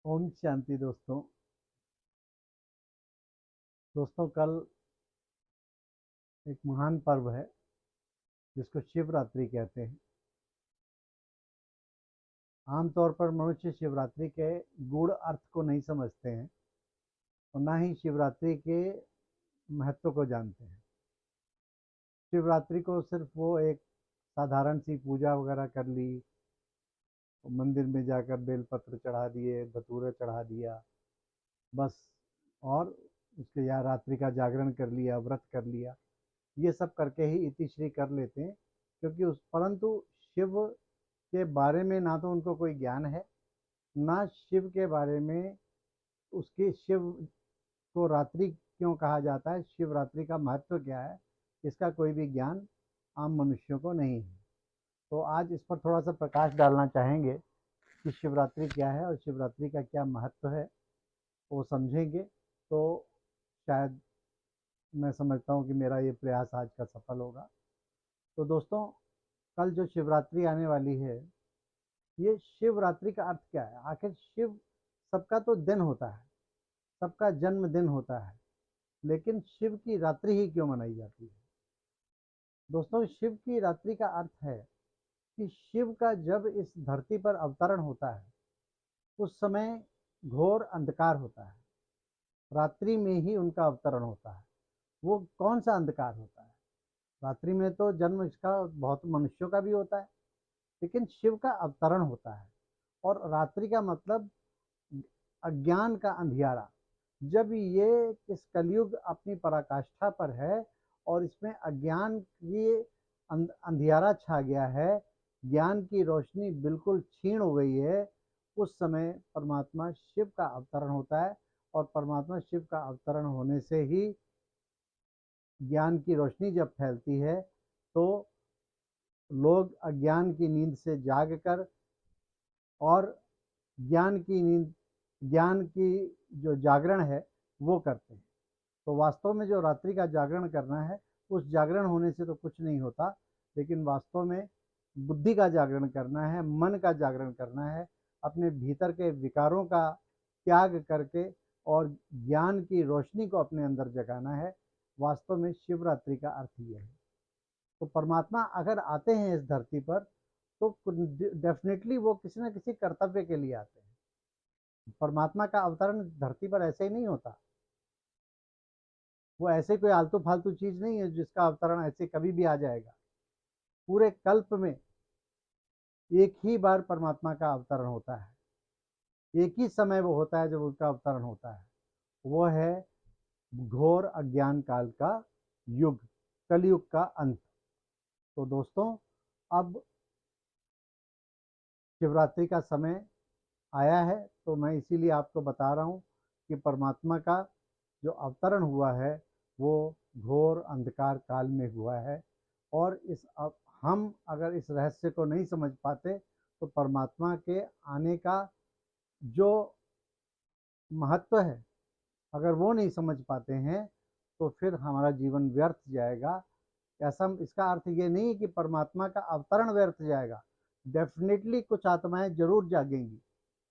ओम शांति दोस्तों। कल एक महान पर्व है जिसको शिवरात्रि कहते हैं। आमतौर पर मनुष्य शिवरात्रि के गूढ़ अर्थ को नहीं समझते हैं और ना ही शिवरात्रि के महत्व को जानते हैं। शिवरात्रि को सिर्फ वो एक साधारण सी पूजा वगैरह कर ली, मंदिर में जाकर बेलपत्र चढ़ा दिए, धतूरा चढ़ा दिया बस, और उसके या रात्रि का जागरण कर लिया, व्रत कर लिया, ये सब करके ही इतिश्री कर लेते हैं। क्योंकि उस परंतु शिव के बारे में ना तो उनको कोई ज्ञान है, ना शिव के बारे में उसके शिव को रात्रि क्यों कहा जाता है, शिवरात्रि का महत्व क्या है, इसका कोई भी ज्ञान आम मनुष्यों को नहीं है। तो आज इस पर थोड़ा सा प्रकाश डालना चाहेंगे कि शिवरात्रि क्या है और शिवरात्रि का क्या महत्व है, वो समझेंगे तो शायद मैं समझता हूँ कि मेरा ये प्रयास आज का सफल होगा। तो दोस्तों, कल जो शिवरात्रि आने वाली है, ये शिवरात्रि का अर्थ क्या है? आखिर शिव सबका तो दिन होता है, सबका जन्मदिन होता है, लेकिन शिव की रात्रि ही क्यों मनाई जाती है? दोस्तों, शिव की रात्रि का अर्थ है कि शिव का जब इस धरती पर अवतरण होता है उस समय घोर अंधकार होता है। रात्रि में ही उनका अवतरण होता है। वो कौन सा अंधकार होता है? रात्रि में तो जन्म इसका बहुत मनुष्यों का भी होता है, लेकिन शिव का अवतरण होता है। और रात्रि का मतलब अज्ञान का अंधियारा। जब ये इस कलयुग अपनी पराकाष्ठा पर है और इसमें अज्ञान की अंधियारा छा गया है, ज्ञान की रोशनी बिल्कुल क्षीण हो गई है, उस समय परमात्मा शिव का अवतरण होता है। और परमात्मा शिव का अवतरण होने से ही ज्ञान की रोशनी जब फैलती है तो लोग अज्ञान की नींद से जाग कर और ज्ञान की जो जागरण है वो करते हैं। तो वास्तव में जो रात्रि का जागरण करना है, उस जागरण होने से तो कुछ नहीं होता, लेकिन वास्तव में बुद्धि का जागरण करना है, मन का जागरण करना है, अपने भीतर के विकारों का त्याग करके और ज्ञान की रोशनी को अपने अंदर जगाना है। वास्तव में शिवरात्रि का अर्थ यह है। तो परमात्मा अगर आते हैं इस धरती पर तो डेफिनेटली वो किसी न किसी कर्तव्य के लिए आते हैं। परमात्मा का अवतरण धरती पर ऐसे ही नहीं होता। वो ऐसे कोई आलतू फालतू चीज नहीं है जिसका अवतरण ऐसे कभी भी आ जाएगा। पूरे कल्प में एक ही बार परमात्मा का अवतरण होता है, एक ही समय वो होता है जब उसका अवतरण होता है। वो है घोर अज्ञान काल का युग, कलयुग का अंत। तो दोस्तों, अब शिवरात्रि का समय आया है, तो मैं इसीलिए आपको बता रहा हूँ कि परमात्मा का जो अवतरण हुआ है वो घोर अंधकार काल में हुआ है। और हम अगर इस रहस्य को नहीं समझ पाते तो परमात्मा के आने का जो महत्व है, अगर वो नहीं समझ पाते हैं तो फिर हमारा जीवन व्यर्थ जाएगा। ऐसा इसका अर्थ ये नहीं है कि परमात्मा का अवतरण व्यर्थ जाएगा। डेफिनेटली कुछ आत्माएं जरूर जागेंगी,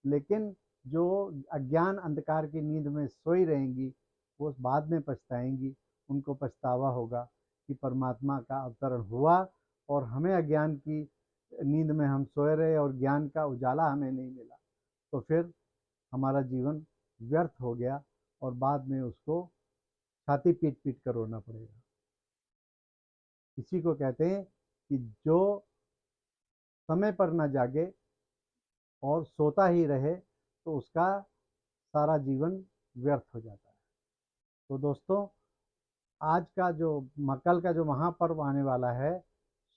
लेकिन जो अज्ञान अंधकार की नींद में सोई रहेंगी वो बाद में पछताएंगी। उनको पछतावा होगा कि परमात्मा का अवतरण हुआ और हमें अज्ञान की नींद में हम सोए रहे और ज्ञान का उजाला हमें नहीं मिला, तो फिर हमारा जीवन व्यर्थ हो गया और बाद में उसको छाती पीट पीट कर रोना पड़ेगा। इसी को कहते हैं कि जो समय पर न जागे और सोता ही रहे तो उसका सारा जीवन व्यर्थ हो जाता है। तो दोस्तों, आज का जो कल का जो महापर्व आने वाला है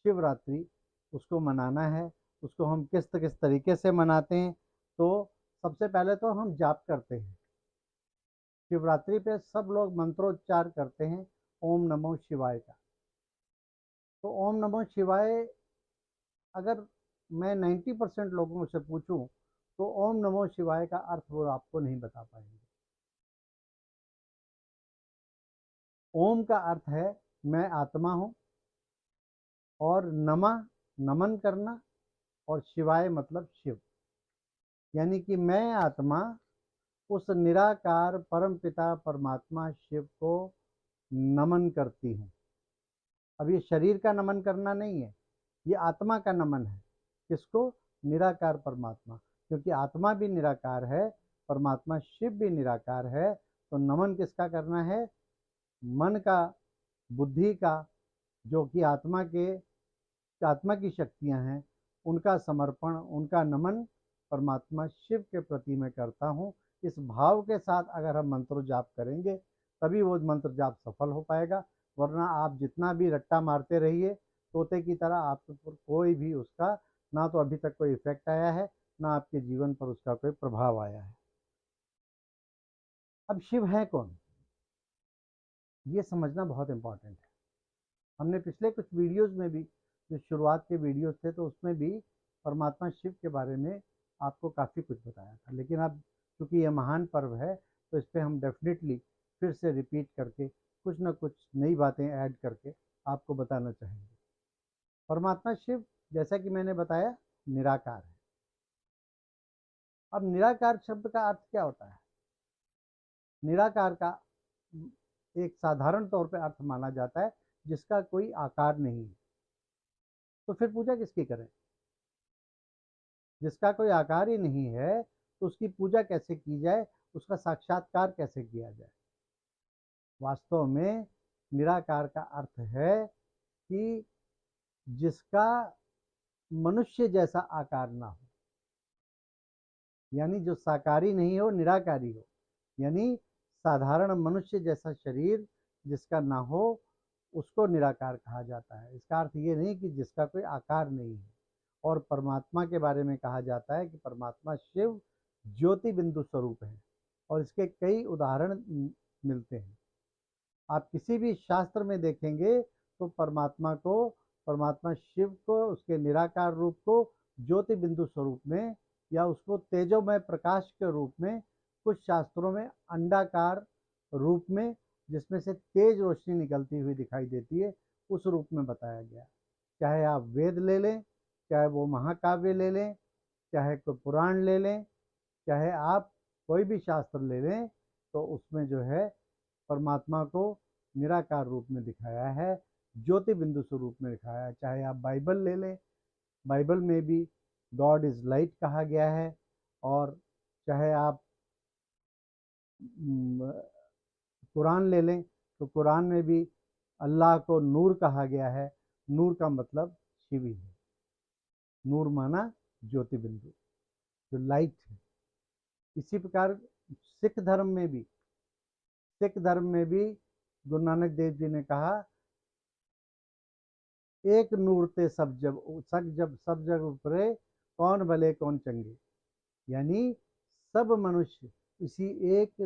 शिवरात्रि, उसको मनाना है। उसको हम किस किस तरीके से मनाते हैं? तो सबसे पहले तो हम जाप करते हैं। शिवरात्रि पे सब लोग मंत्रोच्चार करते हैं ओम नमो शिवाय का। तो ओम नमो शिवाय अगर मैं 90% लोगों से पूछूं तो ओम नमो शिवाय का अर्थ वो आपको नहीं बता पाएंगे। ओम का अर्थ है मैं आत्मा हूं, और नमन करना, और शिवाय मतलब शिव। यानी कि मैं आत्मा उस निराकार परम पिता परमात्मा शिव को नमन करती हूँ। अब ये शरीर का नमन करना नहीं है, ये आत्मा का नमन है। किसको? निराकार परमात्मा, क्योंकि आत्मा भी निराकार है, परमात्मा शिव भी निराकार है। तो नमन किसका करना है? मन का, बुद्धि का, जो कि आत्मा की शक्तियां हैं, उनका समर्पण, उनका नमन परमात्मा शिव के प्रति मैं करता हूँ। इस भाव के साथ अगर हम मंत्र जाप करेंगे तभी वो मंत्र जाप सफल हो पाएगा, वरना आप जितना भी रट्टा मारते रहिए तोते की तरह, आपके ऊपर कोई भी उसका ना तो अभी तक कोई इफेक्ट आया है, ना आपके जीवन पर उसका कोई प्रभाव आया है। अब शिव है कौन, ये समझना बहुत इम्पोर्टेंट है। हमने पिछले कुछ वीडियोस में भी, जो शुरुआत के वीडियोस थे, तो उसमें भी परमात्मा शिव के बारे में आपको काफ़ी कुछ बताया था। लेकिन अब चूँकि यह महान पर्व है तो इस पर हम डेफिनेटली फिर से रिपीट करके कुछ ना कुछ नई बातें ऐड करके आपको बताना चाहेंगे। परमात्मा शिव, जैसा कि मैंने बताया, निराकार है। अब निराकार शब्द का अर्थ क्या होता है? निराकार का एक साधारण तौर पर अर्थ माना जाता है जिसका कोई आकार नहीं है। तो फिर पूजा किसकी करें? जिसका कोई आकार ही नहीं है तो उसकी पूजा कैसे की जाए, उसका साक्षात्कार कैसे किया जाए? वास्तव में निराकार का अर्थ है कि जिसका मनुष्य जैसा आकार ना हो, यानी जो साकारी नहीं हो, निराकारी हो, यानी साधारण मनुष्य जैसा शरीर जिसका ना हो, उसको निराकार कहा जाता है। इसका अर्थ ये नहीं कि जिसका कोई आकार नहीं है। और परमात्मा के बारे में कहा जाता है कि परमात्मा शिव ज्योति बिंदु स्वरूप है, और इसके कई उदाहरण मिलते हैं। आप किसी भी शास्त्र में देखेंगे तो परमात्मा शिव को, उसके निराकार रूप को ज्योति बिंदु स्वरूप में, या उसको तेजोमय प्रकाश के रूप में, कुछ शास्त्रों में अंडाकार रूप में, जिसमें से तेज रोशनी निकलती हुई दिखाई देती है, उस रूप में बताया गया। चाहे आप वेद ले लें, चाहे वो महाकाव्य ले लें, चाहे कोई पुराण ले लें, चाहे आप कोई भी शास्त्र ले लें, तो उसमें जो है परमात्मा को निराकार रूप में दिखाया है, ज्योति बिंदु स्वरूप में दिखाया है। चाहे आप बाइबल ले लें, बाइबल में भी गॉड इज़ लाइट कहा गया है। और चाहे आप कुरान ले लें तो कुरान में भी अल्लाह को नूर कहा गया है। नूर का मतलब शिव ही है। नूर माना ज्योति बिंदु, जो लाइट है। इसी प्रकार सिख धर्म में भी गुरु नानक देव जी ने कहा, एक नूर ते सब जग उपरे, कौन भले कौन चंगे। यानी सब मनुष्य इसी एक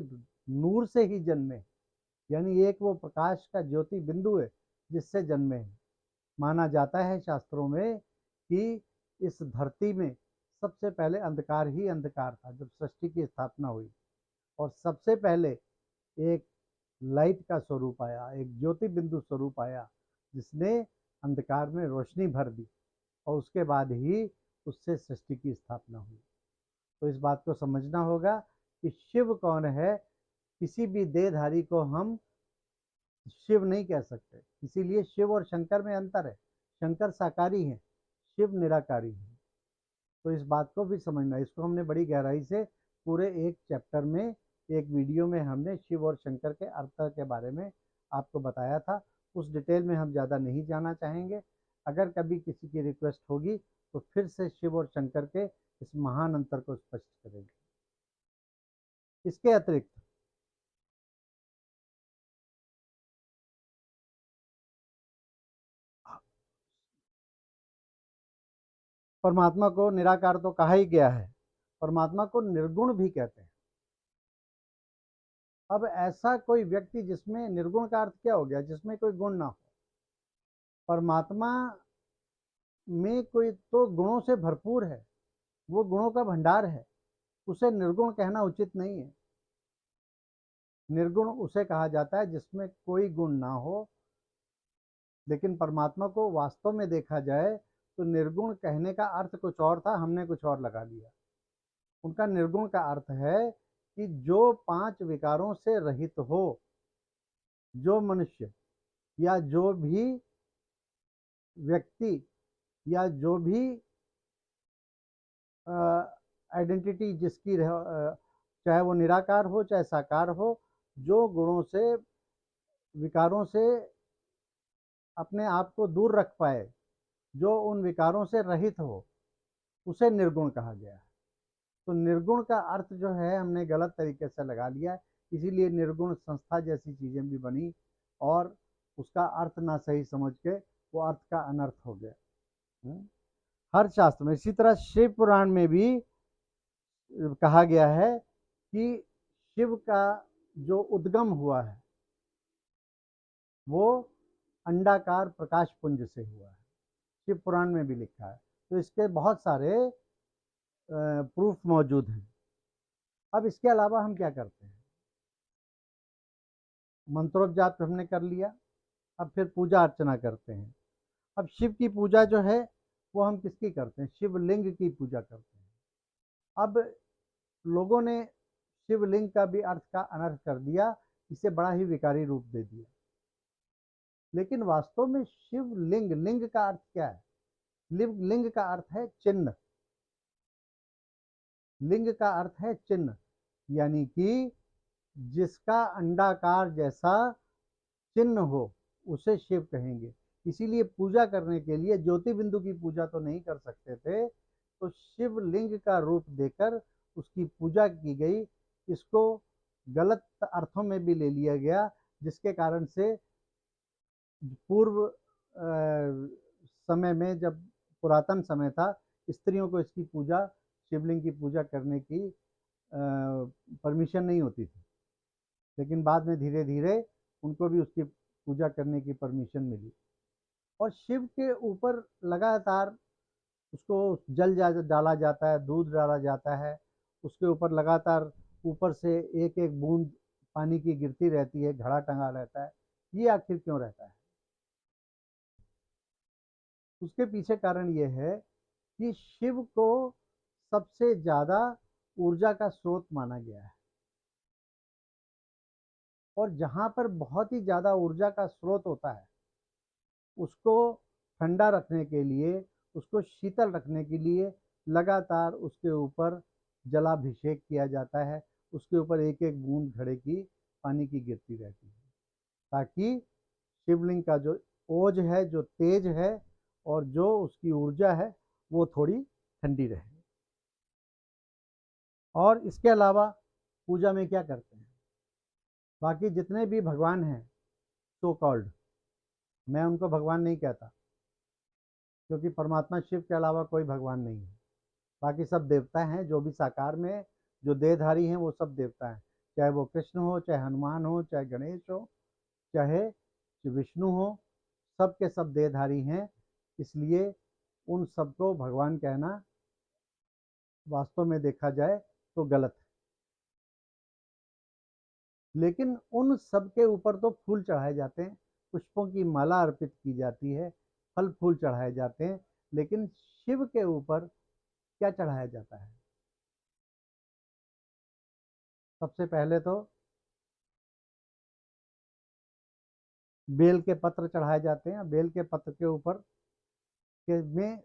नूर से ही जन्मे, यानी एक वो प्रकाश का ज्योति बिंदु है जिससे जन्मे हैं। माना जाता है शास्त्रों में कि इस धरती में सबसे पहले अंधकार ही अंधकार था जब सृष्टि की स्थापना हुई, और सबसे पहले एक लाइट का स्वरूप आया, एक ज्योति बिंदु स्वरूप आया, जिसने अंधकार में रोशनी भर दी, और उसके बाद ही उससे सृष्टि की स्थापना हुई। तो इस बात को समझना होगा कि शिव कौन है। किसी भी देहधारी को हम शिव नहीं कह सकते, इसीलिए शिव और शंकर में अंतर है। शंकर साकारी हैं, शिव निराकारी हैं। तो इस बात को भी समझना। इसको हमने बड़ी गहराई से पूरे एक चैप्टर में, एक वीडियो में हमने शिव और शंकर के अर्थ के बारे में आपको बताया था। उस डिटेल में हम ज़्यादा नहीं जाना चाहेंगे। अगर कभी किसी की रिक्वेस्ट होगी तो फिर से शिव और शंकर के इस महान अंतर को स्पष्ट करेंगे। इसके अतिरिक्त परमात्मा को निराकार तो कहा ही गया है, परमात्मा को निर्गुण भी कहते हैं। अब ऐसा कोई व्यक्ति जिसमें, निर्गुण का अर्थ क्या हो गया? जिसमें कोई गुण ना हो। परमात्मा में कोई तो गुणों से भरपूर है, वो गुणों का भंडार है, उसे निर्गुण कहना उचित नहीं है। निर्गुण उसे कहा जाता है जिसमें कोई गुण ना हो। लेकिन परमात्मा को वास्तव में देखा जाए तो निर्गुण कहने का अर्थ कुछ और था, हमने कुछ और लगा लिया। उनका निर्गुण का अर्थ है कि जो 5 विकारों से रहित हो, जो मनुष्य या जो भी व्यक्ति या जो भी आइडेंटिटी जिसकी चाहे वो निराकार हो चाहे साकार हो, जो गुणों से विकारों से अपने आप को दूर रख पाए, जो उन विकारों से रहित हो, उसे निर्गुण कहा गया है। तो निर्गुण का अर्थ जो है हमने गलत तरीके से लगा लिया है, इसीलिए निर्गुण संस्था जैसी चीज़ें भी बनी और उसका अर्थ ना सही समझ के वो अर्थ का अनर्थ हो गया। हर शास्त्र में इसी तरह शिव पुराण में भी कहा गया है कि शिव का जो उद्गम हुआ है वो अंडाकार प्रकाश पुंज से हुआ है, शिव पुराण में भी लिखा है। तो इसके बहुत सारे प्रूफ मौजूद हैं। अब इसके अलावा हम क्या करते हैं, मंत्रोपजाप हमने कर लिया, अब फिर पूजा अर्चना करते हैं। अब शिव की पूजा जो है वो हम किसकी करते हैं, शिवलिंग की पूजा करते हैं। अब लोगों ने शिवलिंग का भी अर्थ का अनर्थ कर दिया, इसे बड़ा ही विकारी रूप दे दिया। लेकिन वास्तव में शिवलिंग, लिंग का अर्थ क्या है, लिंग का अर्थ है चिन्ह, लिंग का अर्थ है चिन्ह, यानी कि जिसका अंडाकार जैसा चिन्ह हो उसे शिव कहेंगे। इसीलिए पूजा करने के लिए ज्योति बिंदु की पूजा तो नहीं कर सकते थे, तो शिवलिंग का रूप देकर उसकी पूजा की गई। इसको गलत अर्थों में भी ले लिया गया, जिसके कारण से पूर्व समय में, जब पुरातन समय था, स्त्रियों को इसकी पूजा, शिवलिंग की पूजा करने की परमिशन नहीं होती थी। लेकिन बाद में धीरे धीरे उनको भी उसकी पूजा करने की परमिशन मिली। और शिव के ऊपर लगातार उसको जल डाला जाता है, दूध डाला जाता है, उसके ऊपर लगातार ऊपर से एक एक बूंद पानी की गिरती रहती है, घड़ा टंगा रहता है। ये आखिर क्यों रहता है? उसके पीछे कारण ये है कि शिव को सबसे ज़्यादा ऊर्जा का स्रोत माना गया है, और जहाँ पर बहुत ही ज़्यादा ऊर्जा का स्रोत होता है उसको ठंडा रखने के लिए, उसको शीतल रखने के लिए लगातार उसके ऊपर जलाभिषेक किया जाता है, उसके ऊपर एक एक बूंद घड़े की पानी की गिरती रहती है, ताकि शिवलिंग का जो ओज है, जो तेज है और जो उसकी ऊर्जा है वो थोड़ी ठंडी रहे। और इसके अलावा पूजा में क्या करते हैं, बाकी जितने भी भगवान हैं सो कॉल्ड, मैं उनको भगवान नहीं कहता, क्योंकि परमात्मा शिव के अलावा कोई भगवान नहीं है। बाकी सब देवता हैं, जो भी साकार में जो देहधारी हैं वो सब देवता हैं, चाहे वो कृष्ण हो, चाहे हनुमान हो, चाहे गणेश हो, चाहे विष्णु हो, सब के सब देहधारी हैं। इसलिए उन सबको भगवान कहना वास्तव में देखा जाए तो गलत है। लेकिन उन सब के ऊपर तो फूल चढ़ाए जाते हैं, पुष्पों की माला अर्पित की जाती है, फल फूल चढ़ाए जाते हैं, लेकिन शिव के ऊपर क्या चढ़ाया जाता है? सबसे पहले तो बेल के पत्र चढ़ाए जाते हैं। बेल के पत्र के ऊपर के में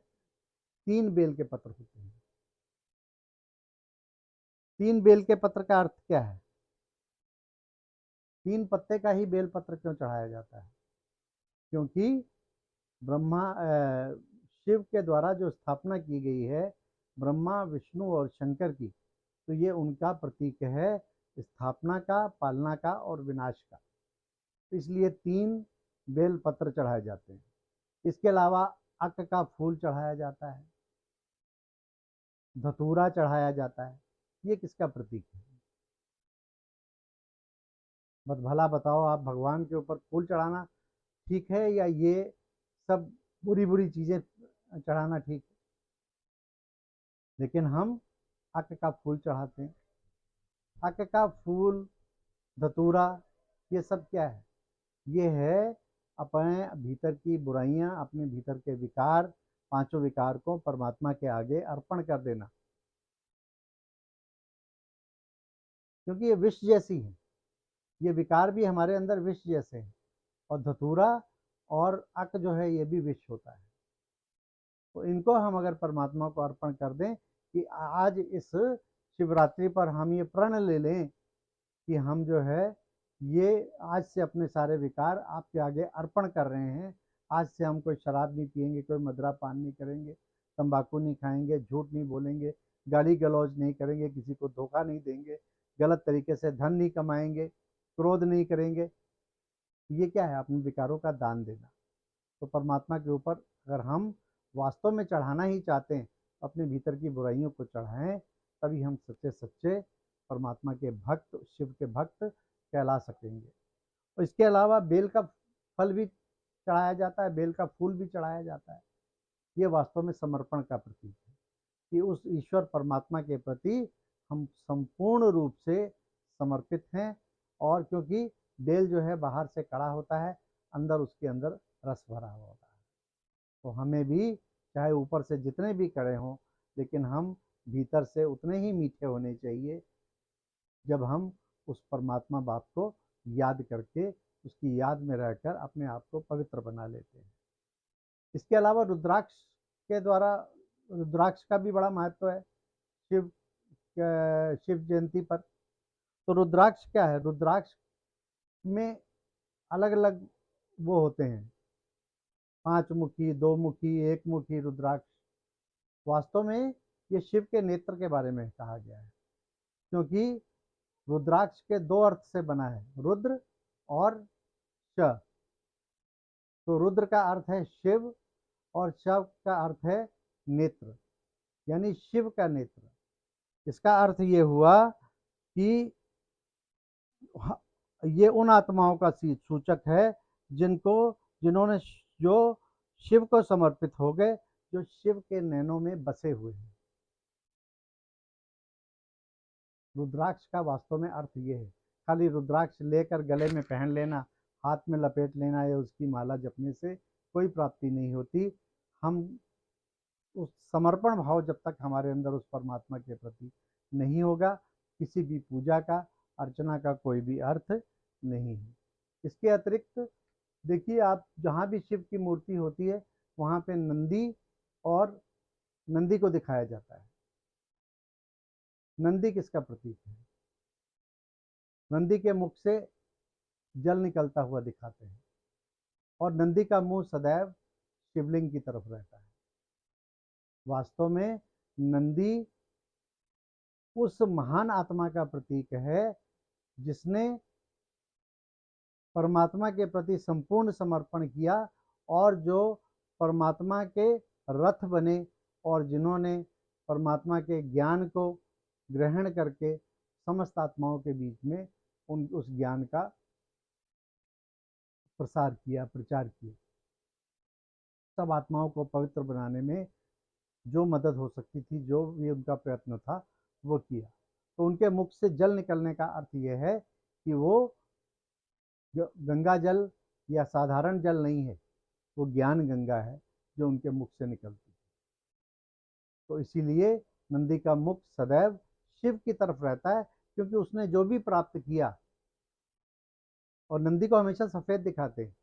3 बेल के पत्र होते हैं। 3 बेल के पत्र का अर्थ क्या है? 3 पत्ते का ही बेल पत्र क्यों चढ़ाया जाता है? क्योंकि ब्रह्मा शिव के द्वारा जो स्थापना की गई है, ब्रह्मा, विष्णु और शंकर की, तो ये उनका प्रतीक है, स्थापना का, पालना का और विनाश का। इसलिए 3 बेल पत्र चढ़ाए जाते हैं। इसके अलावा अक का फूल चढ़ाया जाता है, धतूरा चढ़ाया जाता है। ये किसका प्रतीक है? बस भला बताओ आप, भगवान के ऊपर फूल चढ़ाना ठीक है या ये सब बुरी बुरी चीज़ें चढ़ाना ठीक है? लेकिन हम अक का फूल चढ़ाते हैं। अक का फूल, धतूरा, ये सब क्या है? ये है अपने भीतर की बुराइयां, अपने भीतर के विकार, 5 विकार को परमात्मा के आगे अर्पण कर देना। क्योंकि ये विष जैसी है, ये विकार भी हमारे अंदर विष जैसे हैं, और धतूरा और अक जो है ये भी विष होता है। तो इनको हम अगर परमात्मा को अर्पण कर दें कि आज इस शिवरात्रि पर हम ये प्रण ले लें कि हम जो है ये आज से अपने सारे विकार आपके आगे अर्पण कर रहे हैं। आज से हम कोई शराब नहीं पिएंगे, कोई मदिरा पान नहीं करेंगे, तंबाकू नहीं खाएंगे, झूठ नहीं बोलेंगे, गाली गलौज नहीं करेंगे, किसी को धोखा नहीं देंगे, गलत तरीके से धन नहीं कमाएंगे, क्रोध नहीं करेंगे। ये क्या है? अपने विकारों का दान देना। तो परमात्मा के ऊपर अगर हम वास्तव में चढ़ाना ही चाहते हैं, अपने भीतर की बुराइयों को चढ़ाएं, तभी हम सच्चे सच्चे परमात्मा के भक्त, शिव के भक्त कहला सकेंगे। और इसके अलावा बेल का फल भी चढ़ाया जाता है, बेल का फूल भी चढ़ाया जाता है। ये वास्तव में समर्पण का प्रतीक है कि उस ईश्वर परमात्मा के प्रति हम संपूर्ण रूप से समर्पित हैं। और क्योंकि बेल जो है बाहर से कड़ा होता है, अंदर उसके अंदर रस भरा हुआ होता है। तो हमें भी चाहे ऊपर से जितने भी कड़े हों, लेकिन हम भीतर से उतने ही मीठे होने चाहिए जब हम उस परमात्मा बाप को याद करके उसकी याद में रहकर अपने आप को पवित्र बना लेते हैं। इसके अलावा रुद्राक्ष के द्वारा, रुद्राक्ष का भी बड़ा महत्व है शिव जयंती पर। तो रुद्राक्ष क्या है? रुद्राक्ष में अलग अलग वो होते हैं, 5 मुखी, 2 मुखी, 1 मुखी रुद्राक्ष। वास्तव में ये शिव के नेत्र के बारे में कहा गया है, क्योंकि रुद्राक्ष के 2 अर्थ से बना है, रुद्र और श। तो रुद्र का अर्थ है शिव और श का अर्थ है नेत्र, यानी शिव का नेत्र। इसका अर्थ ये हुआ कि ये उन आत्माओं का सूचक है जिन्होंने जो शिव को समर्पित हो गए, जो शिव के नैनों में बसे हुए हैं। रुद्राक्ष का वास्तव में अर्थ ये है। खाली रुद्राक्ष लेकर गले में पहन लेना, हाथ में लपेट लेना या उसकी माला जपने से कोई प्राप्ति नहीं होती। हम उस समर्पण भाव जब तक हमारे अंदर उस परमात्मा के प्रति नहीं होगा, किसी भी पूजा का, अर्चना का कोई भी अर्थ नहीं है। इसके अतिरिक्त देखिए, आप जहाँ भी शिव की मूर्ति होती है वहाँ पे नंदी को दिखाया जाता है। नंदी किसका प्रतीक है? नंदी के मुख से जल निकलता हुआ दिखाते हैं, और नंदी का मुंह सदैव शिवलिंग की तरफ रहता है। वास्तव में नंदी उस महान आत्मा का प्रतीक है जिसने परमात्मा के प्रति संपूर्ण समर्पण किया, और जो परमात्मा के रथ बने, और जिन्होंने परमात्मा के ज्ञान को ग्रहण करके समस्त आत्माओं के बीच में उस ज्ञान का प्रसार किया, प्रचार किया। सब आत्माओं को पवित्र बनाने में जो मदद हो सकती थी, जो भी उनका प्रयत्न था, वो किया। तो उनके मुख से जल निकलने का अर्थ यह है कि वो गंगा जल या साधारण जल नहीं है, वो ज्ञान गंगा है जो उनके मुख से निकलती है। तो इसीलिए नंदी का मुख सदैव शिव की तरफ रहता है, क्योंकि उसने जो भी प्राप्त किया, और नंदी को हमेशा सफ़ेद दिखाते हैं।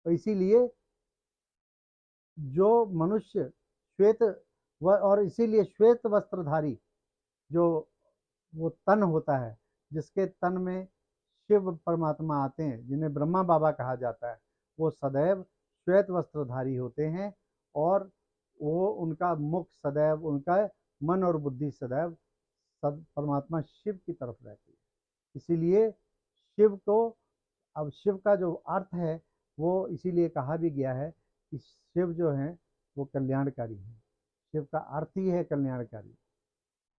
तो इसीलिए जो मनुष्य श्वेत और इसीलिए श्वेत वस्त्रधारी जो वो तन होता है, जिसके तन में शिव परमात्मा आते हैं, जिन्हें ब्रह्मा बाबा कहा जाता है, वो सदैव श्वेत वस्त्रधारी होते हैं, और वो उनका मुख सदैव, उनका मन और बुद्धि सदैव परमात्मा शिव की तरफ रहती है। इसीलिए शिव को, अब शिव का जो अर्थ है वो इसीलिए कहा भी गया है कि शिव जो है वो कल्याणकारी है। शिव का अर्थ ही है कल्याणकारी।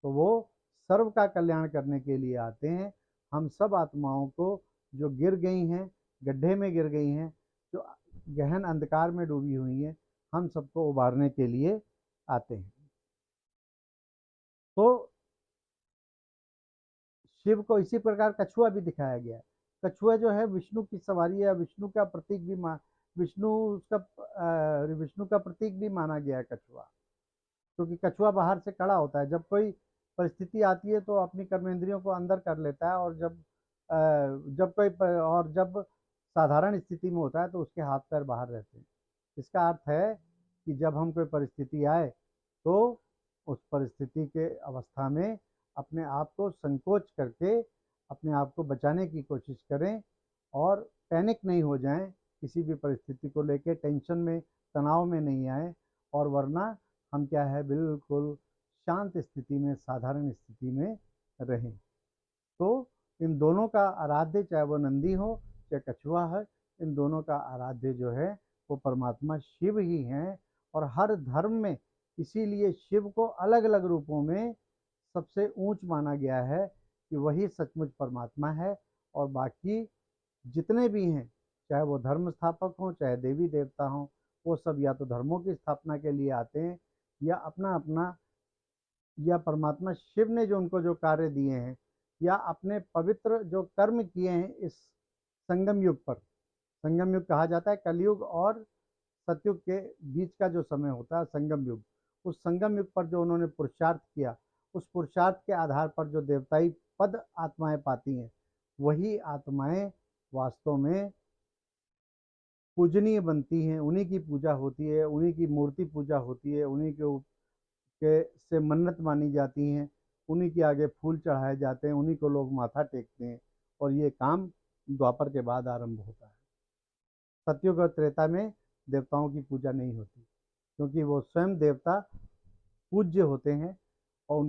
तो वो सर्व का कल्याण करने के लिए आते हैं। हम सब आत्माओं को जो गिर गई हैं, गड्ढे में गिर गई हैं, जो गहन अंधकार में डूबी हुई हैं, हम सबको उबारने के लिए आते हैं। तो शिव को इसी प्रकार कछुआ भी दिखाया गया है। कछुआ जो है विष्णु की सवारी है, विष्णु का प्रतीक भी विष्णु का प्रतीक भी माना गया है कछुआ, क्योंकि कछुआ बाहर से खड़ा होता है। जब कोई परिस्थिति आती है तो अपनी कर्मेंद्रियों को अंदर कर लेता है, और जब साधारण स्थिति में होता है तो उसके हाथ पैर बाहर रहते हैं। इसका अर्थ है कि जब हम कोई परिस्थिति आए तो उस परिस्थिति के अवस्था में अपने आप को संकोच करके अपने आप को बचाने की कोशिश करें, और पैनिक नहीं हो जाएं, किसी भी परिस्थिति को लेके टेंशन में, तनाव में नहीं आए, और वरना हम क्या है, बिल्कुल शांत स्थिति में, साधारण स्थिति में रहें। तो इन दोनों का आराध्य, चाहे वो नंदी हो चाहे कछुआ है, इन दोनों का आराध्य जो है वो परमात्मा शिव ही हैं। और हर धर्म में इसीलिए शिव को अलग अलग रूपों में सबसे ऊंच माना गया है कि वही सचमुच परमात्मा है। और बाकी जितने भी हैं, चाहे वो धर्म स्थापक हों चाहे देवी देवता हों, वो सब या तो धर्मों की स्थापना के लिए आते हैं, या अपना अपना, या परमात्मा शिव ने जो उनको जो कार्य दिए हैं, या अपने पवित्र जो कर्म किए हैं इस संगम युग पर। संगम युग कहा जाता है कलयुग और सतयुग के बीच का जो समय होता है संगम युग। उस संगम युग पर जो उन्होंने पुरुषार्थ किया, उस पुरुषार्थ के आधार पर जो देवताई पद आत्माएं पाती हैं, वही आत्माएं वास्तव में पूजनीय बनती हैं। उन्हीं की पूजा होती है, उन्हीं की मूर्ति पूजा होती है, उन्हीं के से मन्नत मानी जाती हैं, उन्हीं के आगे फूल चढ़ाए जाते हैं, उन्हीं को लोग माथा टेकते हैं। और ये काम द्वापर के बाद आरंभ होता है। सतयुग और त्रेता में देवताओं की पूजा नहीं होती, क्योंकि वो स्वयं देवता पूज्य होते हैं, और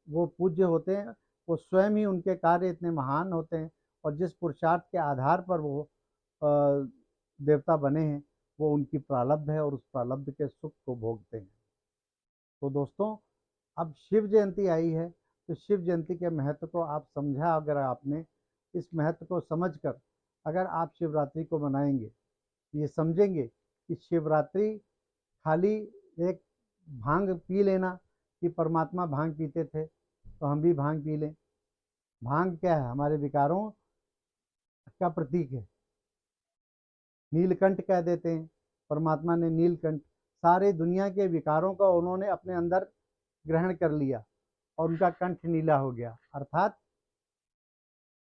वो पूज्य होते हैं, वो स्वयं ही, उनके कार्य इतने महान होते हैं, और जिस पुरुषार्थ के आधार पर वो देवता बने हैं, वो उनकी प्रारब्ध है, और उस प्रारब्ध के सुख को भोगते हैं। तो दोस्तों, अब शिव जयंती आई है, तो शिव जयंती के महत्व को आप समझा, अगर आपने इस महत्व को समझकर अगर आप शिवरात्रि को मनाएंगे, ये समझेंगे कि शिवरात्रि खाली एक भांग पी लेना, कि परमात्मा भांग पीते थे तो हम भी भांग पी लें। भांग क्या है? हमारे विकारों का प्रतीक है। नीलकंठ कह देते हैं, परमात्मा ने नीलकंठ, सारे दुनिया के विकारों को उन्होंने अपने अंदर ग्रहण कर लिया, और उनका कंठ नीला हो गया। अर्थात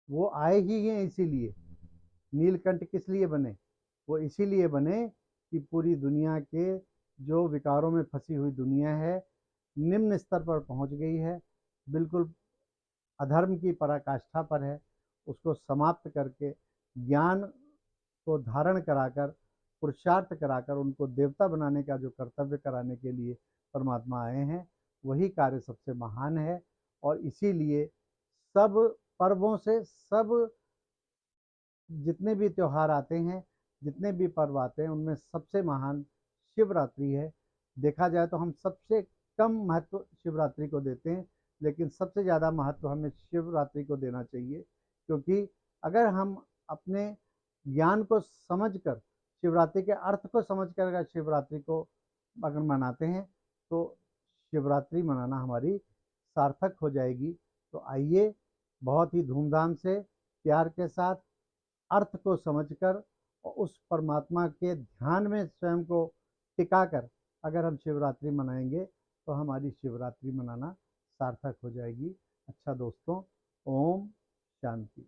वो आए ही हैं इसीलिए। नीलकंठ किस लिए बने? वो इसीलिए बने कि पूरी दुनिया के जो विकारों में फंसी हुई दुनिया है, निम्न स्तर पर पहुंच गई है, बिल्कुल अधर्म की पराकाष्ठा पर है, उसको समाप्त करके ज्ञान को धारण कराकर, पुरुषार्थ कराकर उनको देवता बनाने का जो कर्तव्य कराने के लिए परमात्मा आए हैं, वही कार्य सबसे महान है। और इसीलिए सब पर्वों से, सब जितने भी त्यौहार आते हैं, जितने भी पर्व आते हैं, उनमें सबसे महान शिवरात्रि है। देखा जाए तो हम सबसे कम महत्व शिवरात्रि को देते हैं, लेकिन सबसे ज़्यादा महत्व हमें शिवरात्रि को देना चाहिए, क्योंकि अगर हम अपने ज्ञान को समझकर, शिवरात्रि के अर्थ को समझकर अगर शिवरात्रि को अगर मनाते हैं, तो शिवरात्रि मनाना हमारी सार्थक हो जाएगी। तो आइए, बहुत ही धूमधाम से, प्यार के साथ, अर्थ को समझकर, और उस परमात्मा के ध्यान में स्वयं को टिकाकर अगर हम शिवरात्रि मनाएंगे, तो हमारी शिवरात्रि मनाना सार्थक हो जाएगी। अच्छा दोस्तों, ओम शांति।